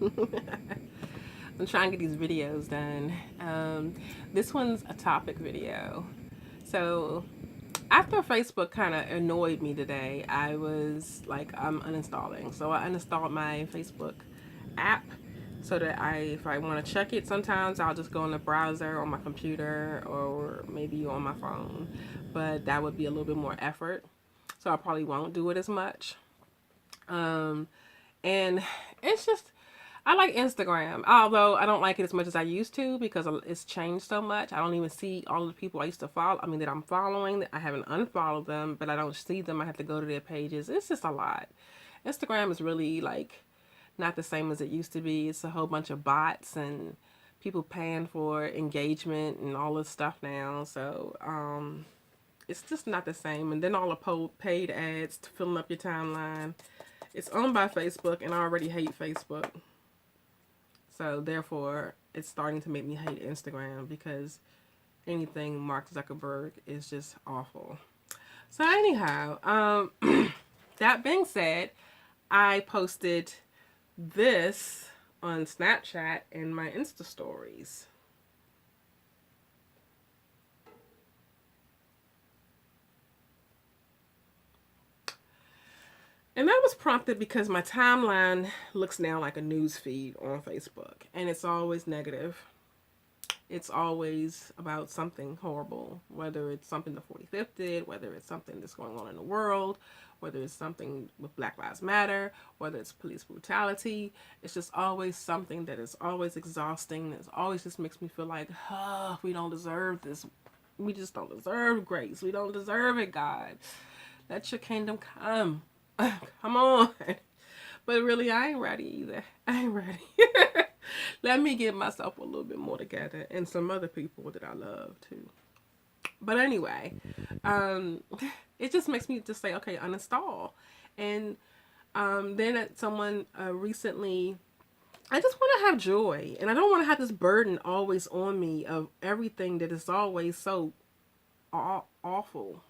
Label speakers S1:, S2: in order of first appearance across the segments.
S1: I'm trying to get these videos done. This one's a topic video. So after Facebook kind of annoyed me today, I was like, I'm uninstalling. So I uninstalled my Facebook app so that if I want to check it, sometimes I'll just go in the browser on my computer or maybe on my phone. But that would be a little bit more effort. So I probably won't do it as much. Um, and it's just, I like Instagram, although I don't like it as much as I used to because it's changed so much. I don't even see all the people I used to follow. I mean, that I'm following. I haven't unfollowed them, but I don't see them. I have to go to their pages. It's just a lot. Instagram is really like not the same as it used to be. It's a whole bunch of bots and people paying for engagement and all this stuff now. So, it's just not the same. And then all the paid ads to filling up your timeline. It's owned by Facebook, and I already hate Facebook. So therefore, it's starting to make me hate Instagram because anything Mark Zuckerberg is just awful. So anyhow, that being said, I posted this on Snapchat in my Insta stories. And that was prompted because my timeline looks now like a news feed on Facebook, and it's always negative. It's always about something horrible, whether it's something the 45th did, whether it's something that's going on in the world, whether it's something with Black Lives Matter, whether it's police brutality. It's just always something that is always exhausting. It always just makes me feel like, oh, we don't deserve this. We just don't deserve grace. We don't deserve it, God. Let your kingdom come. Come on. But really, I ain't ready either. I ain't ready. Let me get myself a little bit more together and some other people that I love too. But anyway, um, it just makes me just say, okay, uninstall. And then someone recently, I just want to have joy. And I don't want to have this burden always on me of everything that is always so awful.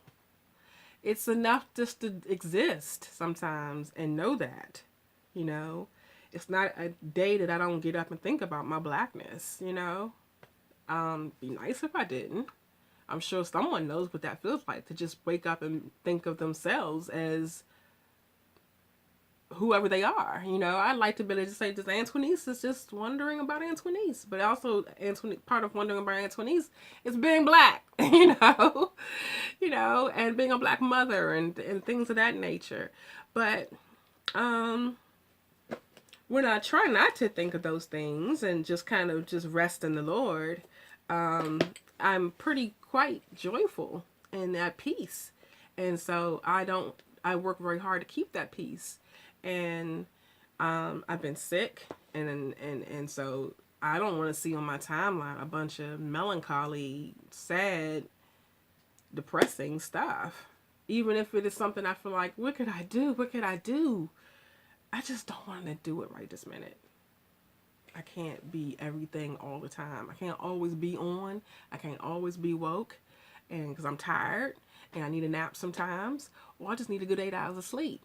S1: It's enough just to exist sometimes and know that, you know. It's not a day that I don't get up and think about my blackness, you know. Be nice if I didn't. I'm sure someone knows what that feels like to just wake up and think of themselves as whoever they are. You know, I'd like to be able to say, just Antoinette is just wondering about Antoinette. But also, part of wondering about Antoinette is being black, you know, and being a black mother and things of that nature. But, when I try not to think of those things and just kind of just rest in the Lord, I'm pretty quite joyful and at peace. And so I work very hard to keep that peace. And I've been sick, and so I don't want to see on my timeline a bunch of melancholy, sad, depressing stuff. Even if it is something I feel like, what could I do? What could I do? I just don't want to do it right this minute. I can't be everything all the time. I can't always be on. I can't always be woke, and because I'm tired and I need a nap sometimes, or I just need a good 8 hours of sleep.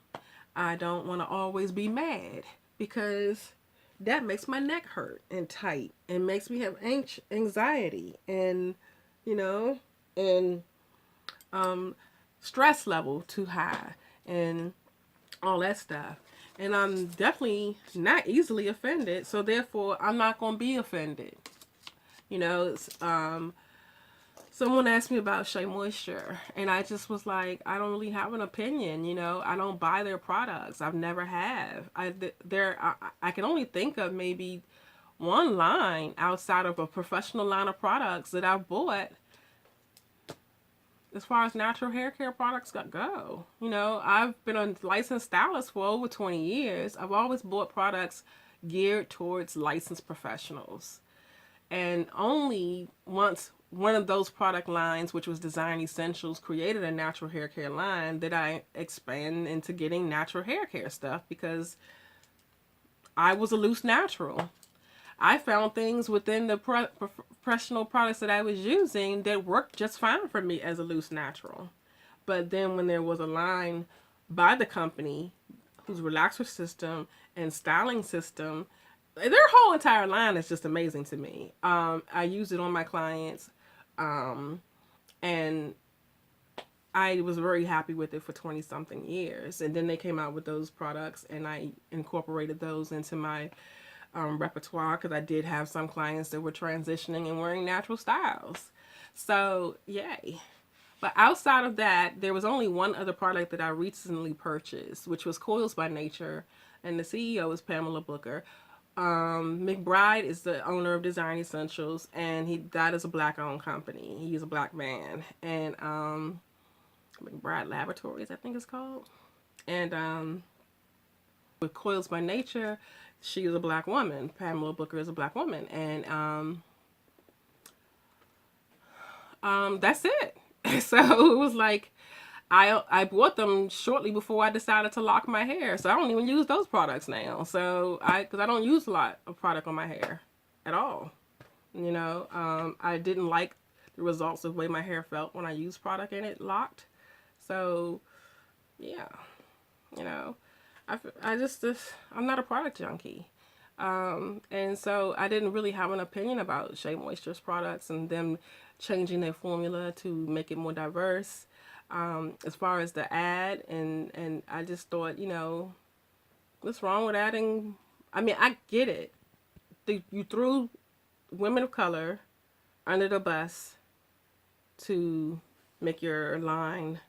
S1: I don't want to always be mad because that makes my neck hurt and tight and makes me have anxiety and, you know, and stress level too high and all that stuff. And I'm definitely not easily offended, so therefore I'm not going to be offended. You know, someone asked me about Shea Moisture, and I just was like, I don't really have an opinion. You know, I don't buy their products. I've never have. I can only think of maybe one line outside of a professional line of products that I've bought as far as natural hair care products go. You know, I've been a licensed stylist for over 20 years. I've always bought products geared towards licensed professionals. And only once one of those product lines, which was Design Essentials, created a natural hair care line, did I expand into getting natural hair care stuff because I was a loose natural. I found things within the professional products that I was using that worked just fine for me as a loose natural. But then when there was a line by the company whose relaxer system and styling system their whole entire line is just amazing to me. I use it on my clients, um, and I was very happy with it for 20 something years. And then they came out with those products, and I incorporated those into my repertoire because I did have some clients that were transitioning and wearing natural styles. So, yay. But outside of that, there was only one other product that I recently purchased, which was Coils by Nature, and the CEO is Pamela Booker. McBride is the owner of Design Essentials, and that is a black-owned company. He's a black man, and McBride Laboratories, I think it's called. And with Coils by Nature, she is a black woman. Pamela Booker is a black woman, and that's it. So it was like I bought them shortly before I decided to lock my hair, so I don't even use those products now. So because I don't use a lot of product on my hair at all. You know, I didn't like the results of the way my hair felt when I used product in it locked. So yeah, you know, I just I'm not a product junkie. And so I didn't really have an opinion about Shea Moisture's products and them changing their formula to make it more diverse. As far as the ad, and I just thought, you know, what's wrong with adding? I mean, I get it. You threw women of color under the bus to make your line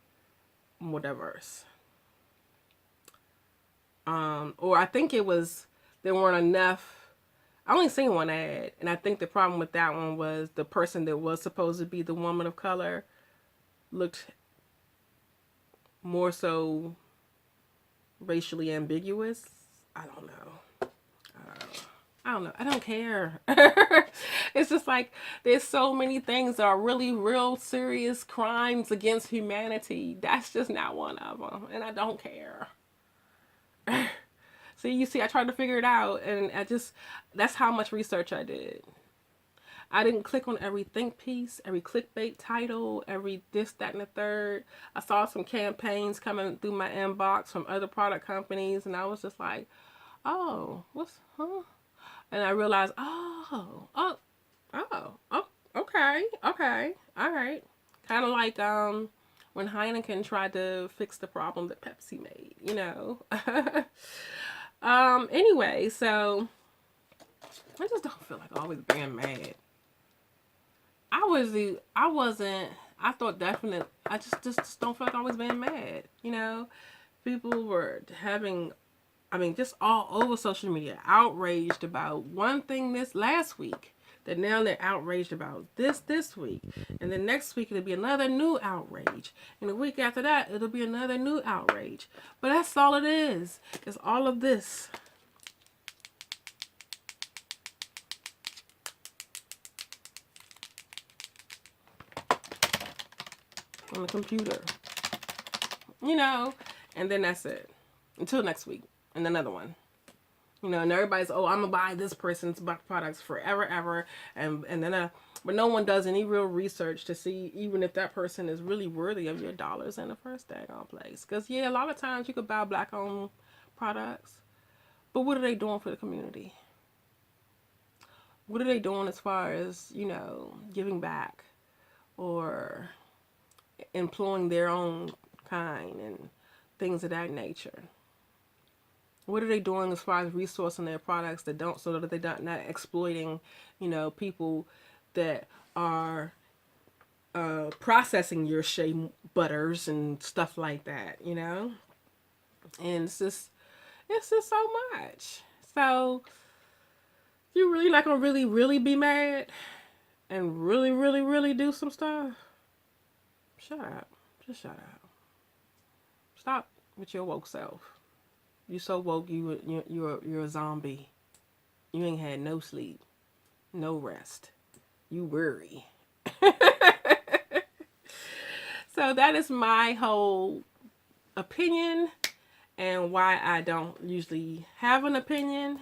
S1: more diverse. Or I think it was there weren't enough. I only seen one ad, and I think the problem with that one was the person that was supposed to be the woman of color looked more so racially ambiguous. I don't know. I don't know. I don't care. It's just like there's so many things that are really real serious crimes against humanity. That's just not one of them, and I don't care. So you see, I tried to figure it out, and that's how much research I did. I didn't click on every think piece, every clickbait title, every this, that, and the third. I saw some campaigns coming through my inbox from other product companies, and I was just like, oh, huh? And I realized, oh, okay, all right. Kind of like when Heineken tried to fix the problem that Pepsi made, you know. Anyway, so I just don't feel like always being mad. I wasn't, I thought definitely, I just don't feel like always being mad, you know. People were having, I mean, just all over social media, outraged about one thing this last week. That now they're outraged about this week. And then next week it'll be another new outrage. And the week after that, it'll be another new outrage. But that's all it is. It's all of this. On the computer. You know, and then that's it. Until next week. And another one. You know, and everybody's, oh, I'm gonna buy this person's products forever, ever, and then, but no one does any real research to see even if that person is really worthy of your dollars in the first daggone place. Because yeah, a lot of times you could buy black-owned products, but what are they doing for the community? What are they doing as far as, you know, giving back or employing their own kind and things of that nature? What are they doing as far as resourcing their products that don't, so that they're not exploiting, you know, people that are processing your shea butters and stuff like that, you know? And it's just so much. So you really not gonna really be mad and really do some stuff? Shut up. Just shut up. Stop with your woke self. You so woke, you're a zombie. You ain't had no sleep, no rest. You worry. So that is my whole opinion and why I don't usually have an opinion.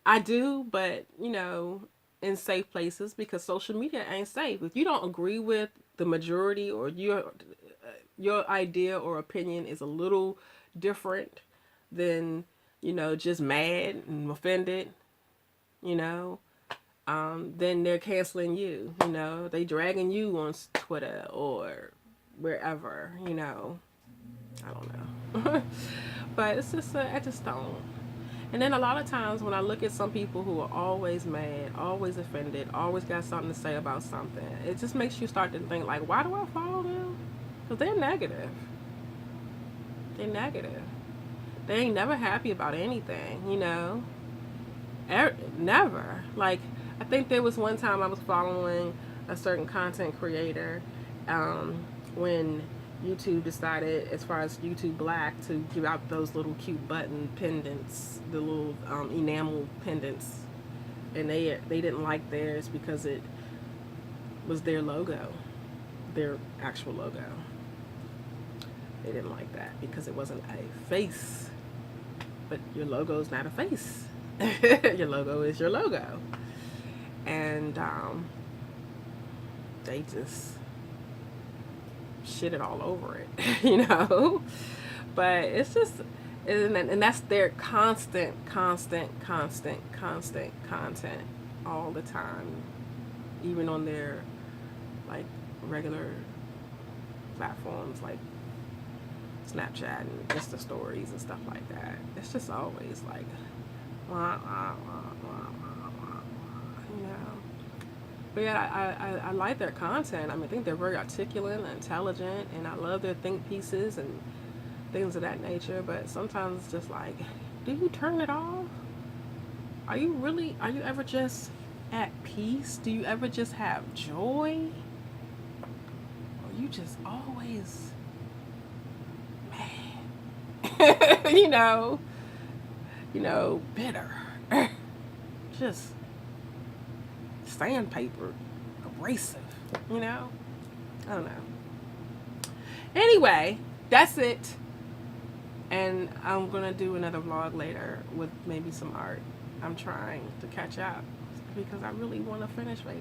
S1: I do, but you know, in safe places, because social media ain't safe. If you don't agree with the majority, or your idea or opinion is a little different than, you know, just mad and offended, you know, then they're canceling you, you know, they dragging you on Twitter or wherever, you know. I don't know. But it's just, I just don't. And then a lot of times when I look at some people who are always mad, always offended, always got something to say about something, it just makes you start to think, like, why do I follow them? Because they're negative. They're negative. They ain't never happy about anything, you know? Never. Like, I think there was one time I was following a certain content creator when YouTube decided, as far as YouTube Black, to give out those little cute button pendants, the little enamel pendants, and they didn't like theirs because it was their logo, their actual logo. They didn't like that because it wasn't a face, but your logo is not a face. Your logo is your logo, and they just shit it all over it, you know. But it's just, and that's their constant content all the time, even on their like regular platforms like Snapchat and Insta stories and stuff like that. It's just always like, wah, wah, wah, wah, wah, wah, you know. But yeah, I like their content. I mean, I think they're very articulate and intelligent, and I love their think pieces and things of that nature. But sometimes it's just like, do you turn it off? Are you ever just at peace? Do you ever just have joy? Or you just always mad? you know, bitter. Just sandpaper, abrasive, you know? I don't know. Anyway, that's it. And I'm gonna do another vlog later with maybe some art. I'm trying to catch up because I really want to finish Veda.